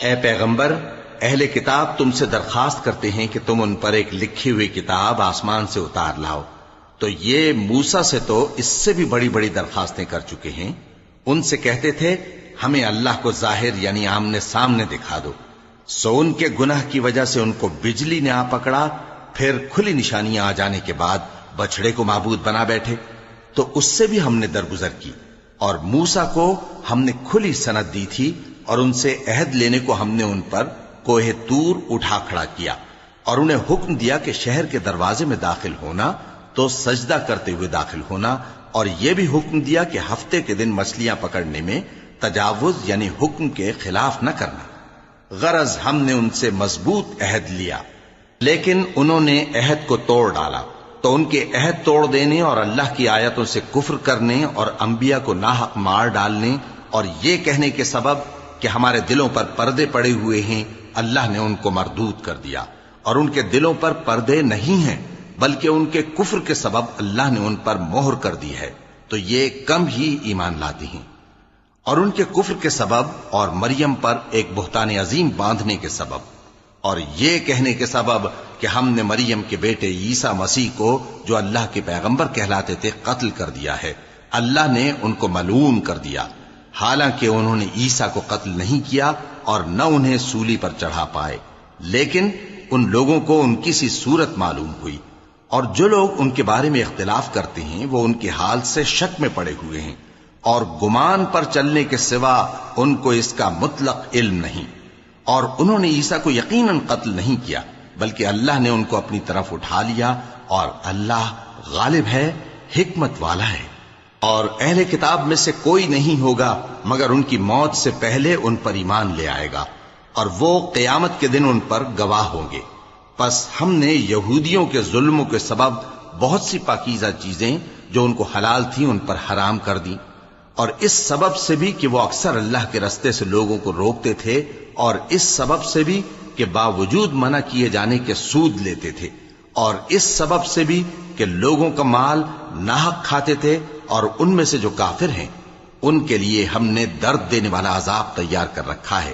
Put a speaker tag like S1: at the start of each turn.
S1: اے پیغمبر، اہل کتاب تم سے درخواست کرتے ہیں کہ تم ان پر ایک لکھی ہوئی کتاب آسمان سے اتار لاؤ، تو یہ موسیٰ سے تو اس سے بھی بڑی بڑی درخواستیں کر چکے ہیں۔ ان سے کہتے تھے ہمیں اللہ کو ظاہر یعنی آمنے سامنے دکھا دو، سو ان کے گناہ کی وجہ سے ان کو بجلی نے آ پکڑا، پھر کھلی نشانیاں آ جانے کے بعد بچڑے کو معبود بنا بیٹھے، تو اس سے بھی ہم نے درگزر کی۔ اور موسیٰ کو ہم نے کھلی سند دی تھی، اور ان سے عہد لینے کو ہم نے ان پر کوہ طور اٹھا کھڑا کیا، اور انہیں حکم دیا کہ شہر کے دروازے میں داخل ہونا تو سجدہ کرتے ہوئے داخل ہونا، اور یہ بھی حکم دیا کہ ہفتے کے دن مچھلیاں پکڑنے میں تجاوز یعنی حکم کے خلاف نہ کرنا۔ غرض ہم نے ان سے مضبوط عہد لیا، لیکن انہوں نے عہد کو توڑ ڈالا، تو ان کے عہد توڑ دینے اور اللہ کی آیتوں سے کفر کرنے اور انبیاء کو ناحق مار ڈالنے اور یہ کہنے کے سبب کہ ہمارے دلوں پر پردے پڑے ہوئے ہیں، اللہ نے ان کو مردود کر دیا، اور ان کے دلوں پر پردے نہیں ہیں بلکہ ان کے کفر کے سبب اللہ نے ان پر مہر کر دی ہے، تو یہ کم ہی ایمان لاتے ہیں۔ اور ان کے کفر کے سبب اور مریم پر ایک بہتان عظیم باندھنے کے سبب اور یہ کہنے کے سبب کہ ہم نے مریم کے بیٹے عیسیٰ مسیح کو جو اللہ کے پیغمبر کہلاتے تھے قتل کر دیا ہے، اللہ نے ان کو ملعون کر دیا، حالانکہ انہوں نے عیسیٰ کو قتل نہیں کیا اور نہ انہیں سولی پر چڑھا پائے، لیکن ان لوگوں کو ان کی سی صورت معلوم ہوئی، اور جو لوگ ان کے بارے میں اختلاف کرتے ہیں وہ ان کے حال سے شک میں پڑے ہوئے ہیں، اور گمان پر چلنے کے سوا ان کو اس کا مطلق علم نہیں، اور انہوں نے عیسیٰ کو یقیناً قتل نہیں کیا بلکہ اللہ نے ان کو اپنی طرف اٹھا لیا، اور اللہ غالب ہے، حکمت والا ہے۔ اور اہل کتاب میں سے کوئی نہیں ہوگا مگر ان کی موت سے پہلے ان پر ایمان لے آئے گا، اور وہ قیامت کے دن ان پر گواہ ہوں گے۔ پس ہم نے یہودیوں کے ظلموں کے سبب بہت سی پاکیزہ چیزیں جو ان کو حلال تھیں ان پر حرام کر دیں، اور اس سبب سے بھی کہ وہ اکثر اللہ کے رستے سے لوگوں کو روکتے تھے، اور اس سبب سے بھی کہ باوجود منع کیے جانے کے سود لیتے تھے، اور اس سبب سے بھی کہ لوگوں کا مال ناحق کھاتے تھے، اور ان میں سے جو کافر ہیں ان کے لیے ہم نے درد دینے والا عذاب تیار کر رکھا ہے۔